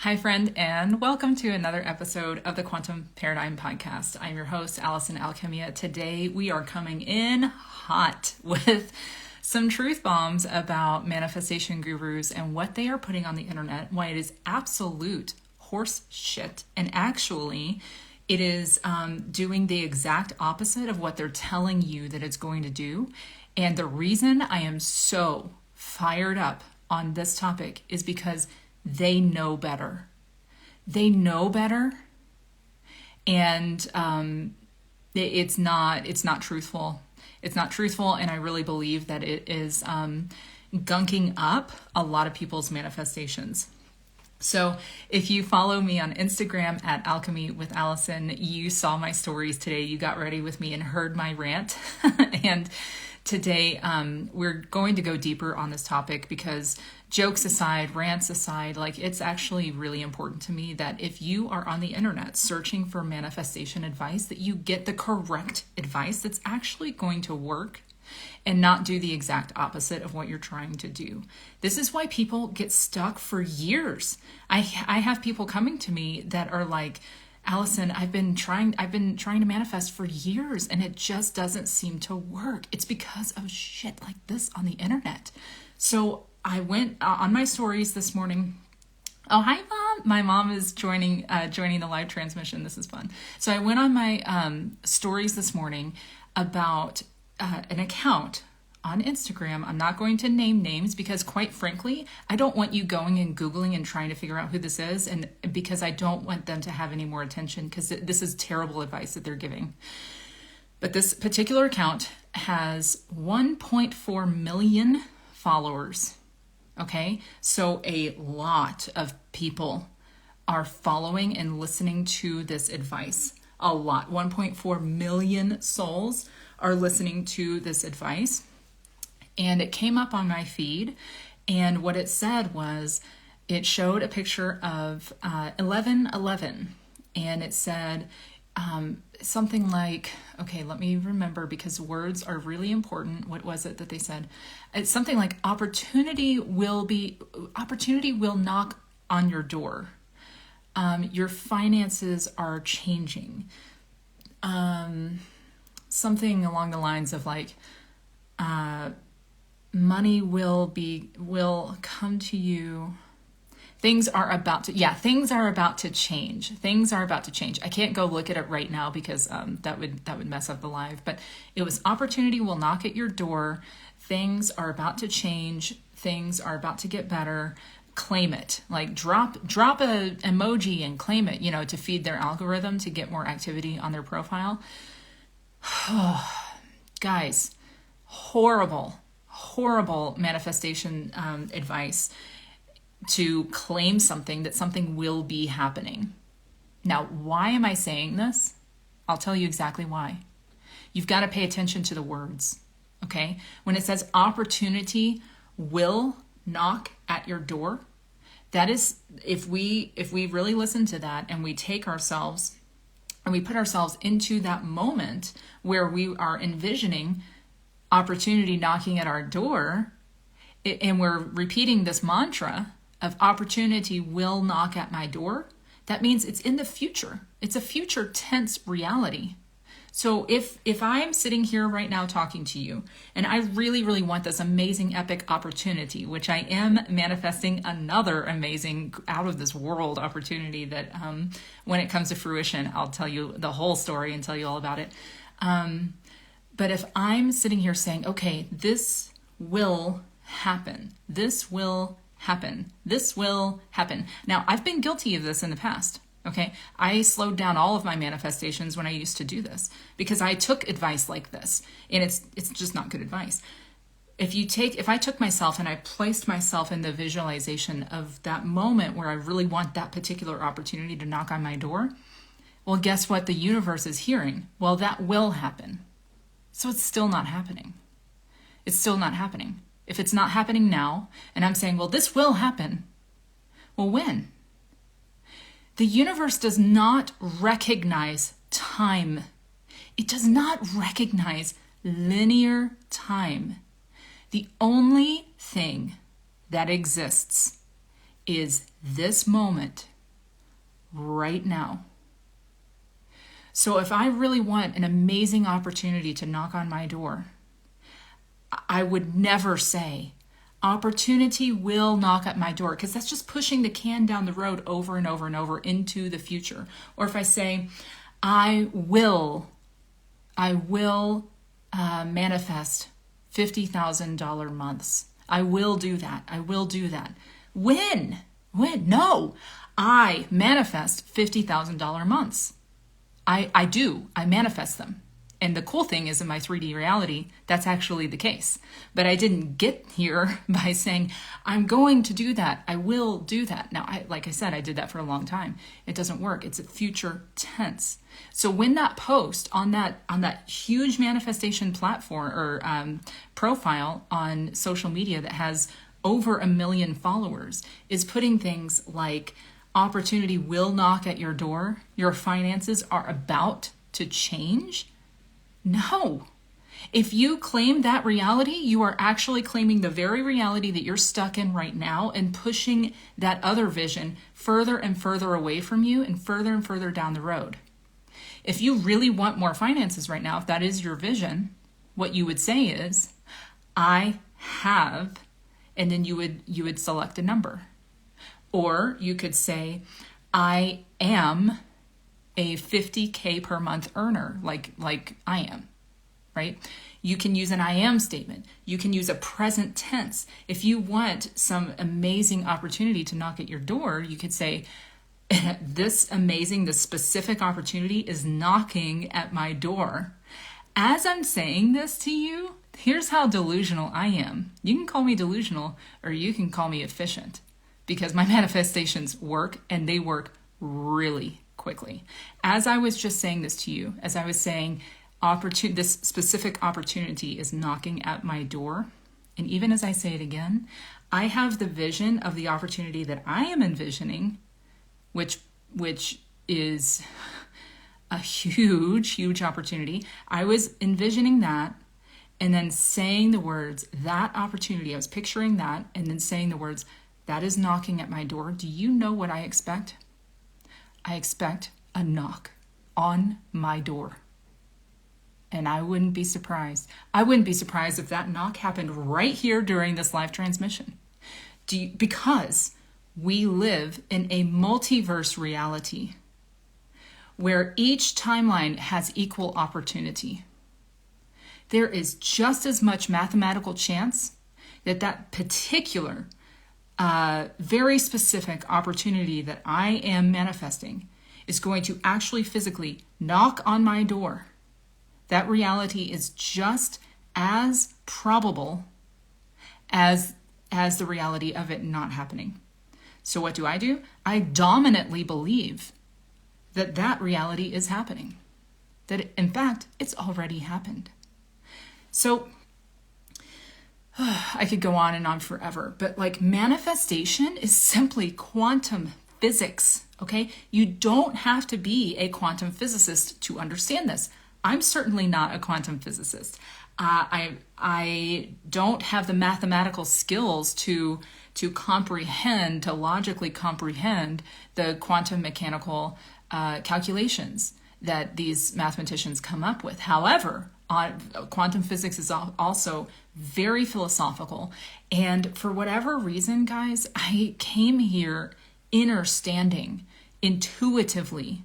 Hi, friend, and welcome to another episode of the Quantum Paradigm Podcast. I'm your host, Allison Alchemia. Today, we are coming in hot with some truth bombs about manifestation gurus and what they are putting on the internet, why it is absolute horse shit, and actually, it is doing the exact opposite of what they're telling you that it's going to do. And the reason I am so fired up on this topic is because they know better. They know better, and it's not truthful. It's not truthful, and I really believe that it is gunking up a lot of people's manifestations. So if you follow me on Instagram at Alchemy with Allison, you saw my stories today. You got ready with me and heard my rant. And today we're going to go deeper on this topic because jokes aside, rants aside, like it's actually really important to me that if you are on the internet searching for manifestation advice, that you get the correct advice that's actually going to work and not do the exact opposite of what you're trying to do. This is why people get stuck for years. I have people coming to me that are like, Allison, I've been trying to manifest for years and it just doesn't seem to work. It's because of shit like this on the internet. So I went on my stories this morning. Oh, hi, Mom. My mom is joining the live transmission. This is fun. So I went on my stories this morning about an account on Instagram. I'm not going to name names because, quite frankly, I don't want you going and Googling and trying to figure out who this is, and because I don't want them to have any more attention because this is terrible advice that they're giving. But this particular account has 1.4 million followers. Okay, so a lot of people are following and listening to this advice. A lot. 1.4 million souls are listening to this advice. And it came up on my feed. And what it said was, it showed a picture of 1111. And it said something like, okay, let me remember because words are really important. What was it that they said? It's something like opportunity will knock on your door. Your finances are changing. Something along the lines of like, money will come to you. Things are about to change. Things are about to change. I can't go look at it right now because that would mess up the live. But it was opportunity will knock at your door. Things are about to change. Things are about to get better. Claim it. Like drop a emoji and claim it. To feed their algorithm to get more activity on their profile. Guys, horrible manifestation advice. To claim something that something will be happening. Now, why am I saying this? I'll tell you exactly why. You've got to pay attention to the words, okay? When it says opportunity will knock at your door, that is, if we really listen to that and we take ourselves and we put ourselves into that moment where we are envisioning opportunity knocking at our door, and we're repeating this mantra of opportunity will knock at my door, that means it's in the future. It's a future tense reality. So if I'm sitting here right now talking to you, and I really, really want this amazing epic opportunity, which I am manifesting another amazing out of this world opportunity that when it comes to fruition, I'll tell you the whole story and tell you all about it. But if I'm sitting here saying, okay, this will happen. This will happen. This will happen. Now, I've been guilty of this in the past. Okay. I slowed down all of my manifestations when I used to do this because I took advice like this, and it's just not good advice. If I took myself and I placed myself in the visualization of that moment where I really want that particular opportunity to knock on my door, well, guess what the universe is hearing? Well, that will happen. So it's still not happening. It's still not happening. If it's not happening now, and I'm saying, well, this will happen. Well, when? The universe does not recognize time. It does not recognize linear time. The only thing that exists is this moment right now. So if I really want an amazing opportunity to knock on my door, I would never say, opportunity will knock at my door, because that's just pushing the can down the road over and over and over into the future. Or if I say, I will manifest $50,000 months. I will do that. I will do that. When? No, I manifest $50,000 months. I do. I manifest them. And the cool thing is, in my 3D reality, that's actually the case. But I didn't get here by saying, I'm going to do that. I will do that. Now, like I said, I did that for a long time. It doesn't work. It's a future tense. So when that post on that huge manifestation platform or profile on social media that has over 1 million followers is putting things like, opportunity will knock at your door, your finances are about to change. No. If you claim that reality, you are actually claiming the very reality that you're stuck in right now and pushing that other vision further and further away from you and further down the road. If you really want more finances right now, if that is your vision, what you would say is, I have, and then you would select a number. Or you could say, I am a 50K per month earner, like I am, right? You can use an I am statement. You can use a present tense. If you want some amazing opportunity to knock at your door, you could say, this specific opportunity is knocking at my door. As I'm saying this to you, here's how delusional I am. You can call me delusional, or you can call me efficient, because my manifestations work, and they work really quickly. As I was just saying this to you, as I was saying, this specific opportunity is knocking at my door, and even as I say it again, I have the vision of the opportunity that I am envisioning, which is a huge opportunity. I was envisioning that, and then saying the words, that opportunity, I was picturing that, and then saying the words, that is knocking at my door. Do you know what I expect? I expect a knock on my door. And I wouldn't be surprised. I wouldn't be surprised if that knock happened right here during this live transmission. Because we live in a multiverse reality where each timeline has equal opportunity. There is just as much mathematical chance that particular very specific opportunity that I am manifesting is going to actually physically knock on my door. That reality is just as probable as the reality of it not happening. So what do? I dominantly believe that reality is happening. That in fact, it's already happened. So I could go on and on forever, but like manifestation is simply quantum physics, okay? You don't have to be a quantum physicist to understand this. I'm certainly not a quantum physicist. I don't have the mathematical skills to comprehend, to logically comprehend the quantum mechanical calculations that these mathematicians come up with. However, quantum physics is also very philosophical. And for whatever reason, guys, I came here understanding intuitively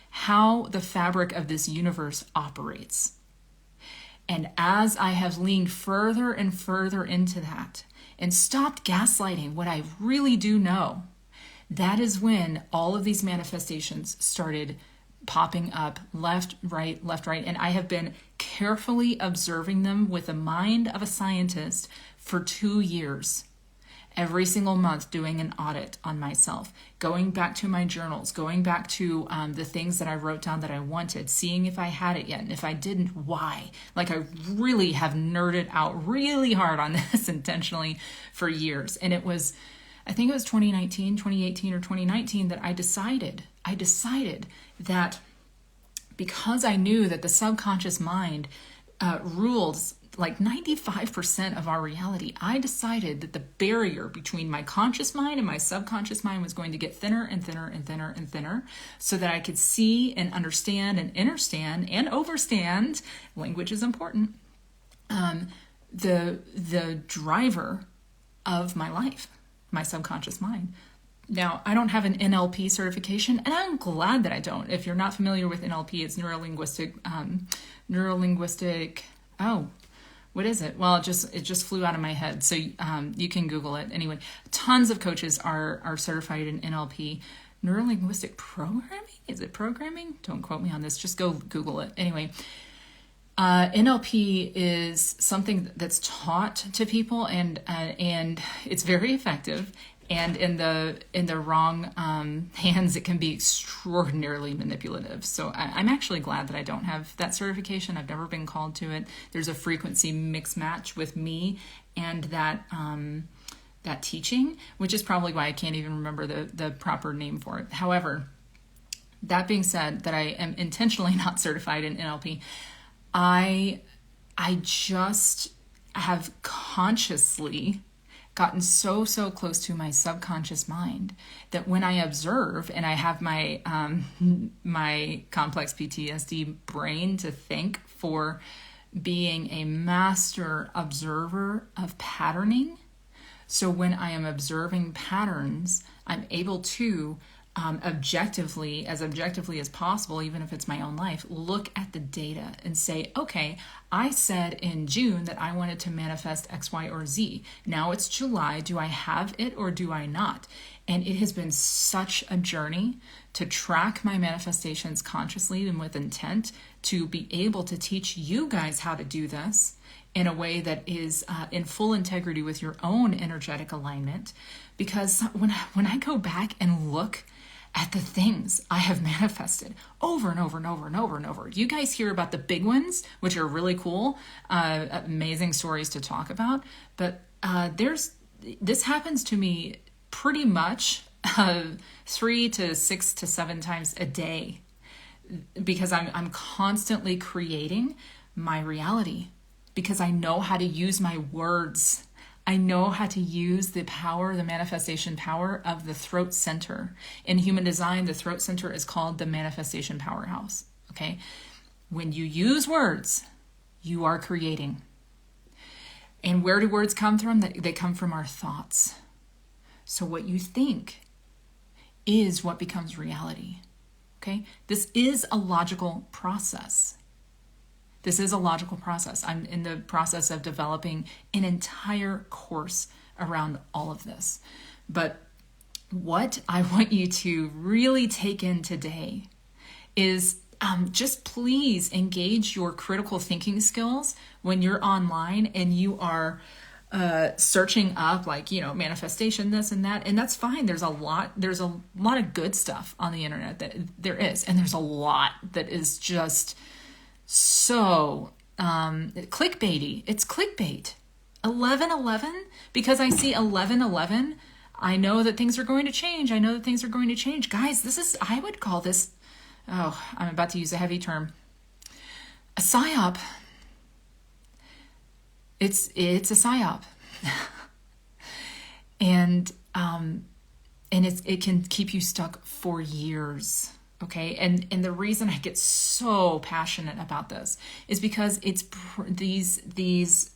how the fabric of this universe operates. And as I have leaned further and further into that and stopped gaslighting what I really do know, that is when all of these manifestations started popping up left, right. And I have been carefully observing them with the mind of a scientist for 2 years. Every single month doing an audit on myself, going back to my journals, going back to the things that I wrote down that I wanted, seeing if I had it yet, and if I didn't, why? Like I really have nerded out really hard on this intentionally for years. And it was, I think it was 2018 or 2019 that I decided that because I knew that the subconscious mind rules like 95% of our reality. I decided that the barrier between my conscious mind and my subconscious mind was going to get thinner and thinner and thinner and thinner, so that I could see and understand and understand and overstand, language is important, the driver of my life, my subconscious mind. Now, I don't have an NLP certification, and I'm glad that I don't. If you're not familiar with NLP, it's neurolinguistic, oh, what is it? Well, it just flew out of my head. So you can Google it. Anyway, tons of coaches are certified in NLP. Neurolinguistic programming? Is it programming? Don't quote me on this. Just go Google it. Anyway, NLP is something that's taught to people, and it's very effective. And in the wrong hands, it can be extraordinarily manipulative. So I'm actually glad that I don't have that certification. I've never been called to it. There's a frequency mix match with me and that teaching, which is probably why I can't even remember the proper name for it. However, that being said, that I am intentionally not certified in NLP, I just have consciously gotten so close to my subconscious mind that when I observe, and I have my my complex PTSD brain to thank for being a master observer of patterning. So when I am observing patterns, I'm able to objectively as possible, even if it's my own life, look at the data and say, okay, I said in June that I wanted to manifest X, Y, or Z. Now it's July. Do I have it or do I not? And it has been such a journey to track my manifestations consciously and with intent, to be able to teach you guys how to do this in a way that is in full integrity with your own energetic alignment. Because when I go back and look at the things I have manifested over and over and over and over and over. You guys hear about the big ones, which are really cool, amazing stories to talk about. But this happens to me pretty much 3 to 6 to 7 times a day, because I'm constantly creating my reality, because I know how to use my words. I know how to use the power, the manifestation power of the throat center. In human design, the throat center is called the manifestation powerhouse. Okay? When you use words, you are creating. And where do words come from? They come from our thoughts. So what you think is what becomes reality. Okay? This is a logical process. This is a logical process. I'm in the process of developing an entire course around all of this. But what I want you to really take in today is just please engage your critical thinking skills when you're online and you are searching up, like, manifestation, this and that. And that's fine. There's a lot of good stuff on the internet that there is. And there's a lot that is just so clickbaity. It's clickbait. 11/11, because I see 11/11, I know that things are going to change. Guys, I would call this, I'm about to use a heavy term, a psyop. It's a psyop. and it can keep you stuck for years. Okay, and the reason I get so passionate about this is because it's these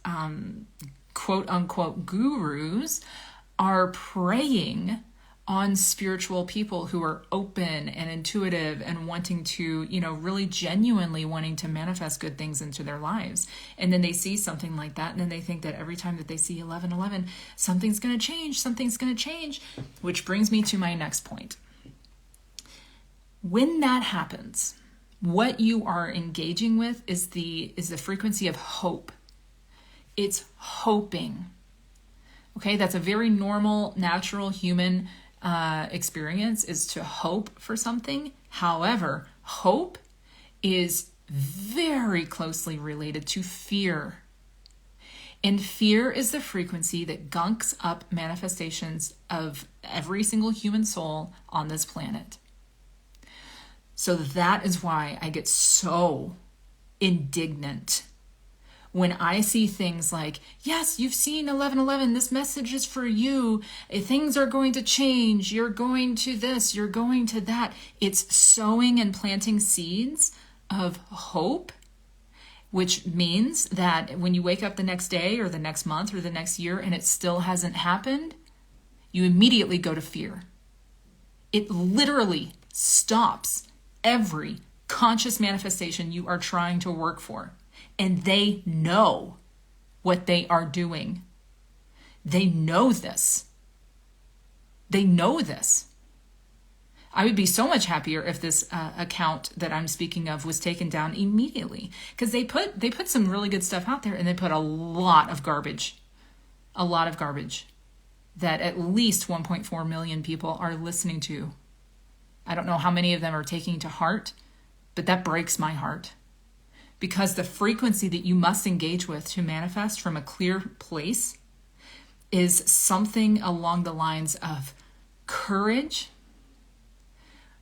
quote unquote gurus are preying on spiritual people who are open and intuitive and wanting to, really genuinely wanting to manifest good things into their lives. And then they see something like that, and then they think that every time that they see 11/11, something's going to change, which brings me to my next point. When that happens, what you are engaging with is the frequency of hope. It's hoping. Okay, that's a very normal, natural human experience, is to hope for something. However, hope is very closely related to fear. And fear is the frequency that gunks up manifestations of every single human soul on this planet. So that is why I get so indignant When I see things like, yes, you've seen 1111, this message is for you. Things are going to change. You're going to this, you're going to that. It's sowing and planting seeds of hope, which means that when you wake up the next day or the next month or the next year and it still hasn't happened, you immediately go to fear. It literally stops every conscious manifestation you are trying to work for. And they know what they are doing. They know this. They know this. I would be so much happier if this account that I'm speaking of was taken down immediately, because they put some really good stuff out there, and they put a lot of garbage that at least 1.4 million people are listening to. I don't know how many of them are taking to heart, but that breaks my heart. Because the frequency that you must engage with to manifest from a clear place is something along the lines of courage,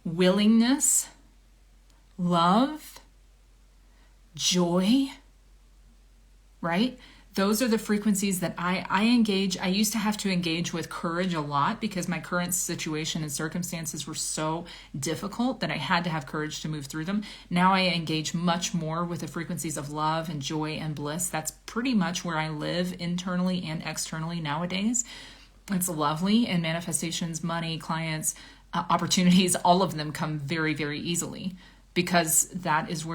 willingness, love, joy, right? Those are the frequencies that I engage. I used to have to engage with courage a lot because my current situation and circumstances were so difficult that I had to have courage to move through them. Now I engage much more with the frequencies of love and joy and bliss. That's pretty much where I live internally and externally nowadays. It's lovely, and manifestations, money, clients, opportunities, all of them come very, very easily. Because that is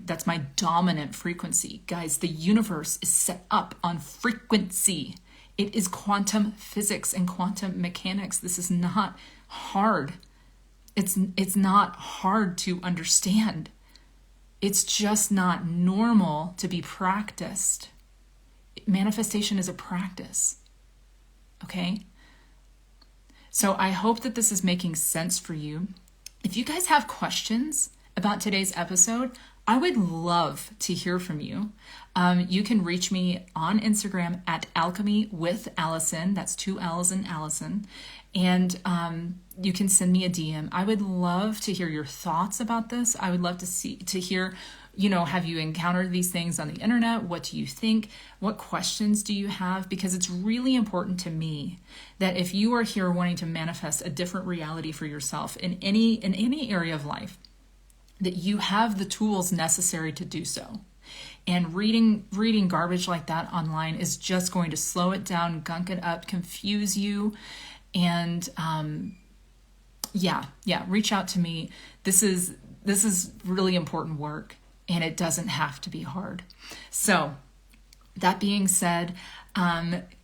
that's my dominant frequency. Guys, the universe is set up on frequency. It is quantum physics and quantum mechanics. This is not hard. It's not hard to understand. It's just not normal to be practiced. Manifestation is a practice. Okay? So I hope that this is making sense for you. If you guys have questions about today's episode, I would love to hear from you. You can reach me on Instagram at Alchemy with Allison. That's 2 L's in Allison. And you can send me a DM. I would love to hear your thoughts about this. I would love to hear, have you encountered these things on the internet? What do you think? What questions do you have? Because it's really important to me that if you are here wanting to manifest a different reality for yourself in any area of life, that you have the tools necessary to do so. And reading garbage like that online is just going to slow it down, gunk it up, confuse you. And reach out to me. This is really important work, and it doesn't have to be hard. So that being said,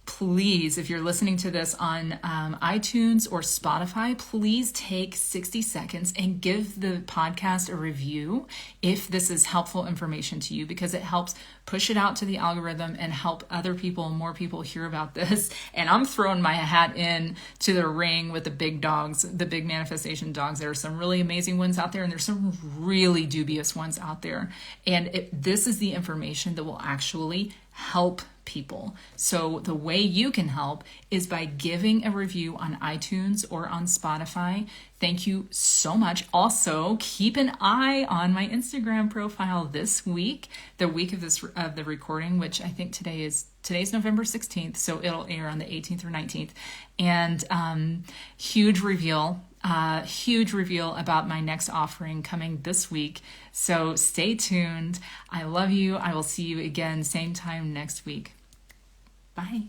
please, if you're listening to this on iTunes or Spotify, please take 60 seconds and give the podcast a review if this is helpful information to you, because it helps push it out to the algorithm and help more people hear about this. And I'm throwing my hat in to the ring with the big dogs, the big manifestation dogs. There are some really amazing ones out there, and there's some really dubious ones out there. And this is the information that will actually help people. So the way you can help is by giving a review on iTunes or on Spotify. Thank you so much. Also, keep an eye on my Instagram profile this week, the week of the recording, which I think today's November 16th, so it'll air on the 18th or 19th. And huge reveal about my next offering coming this week. So stay tuned. I love you. I will see you again same time next week. Bye.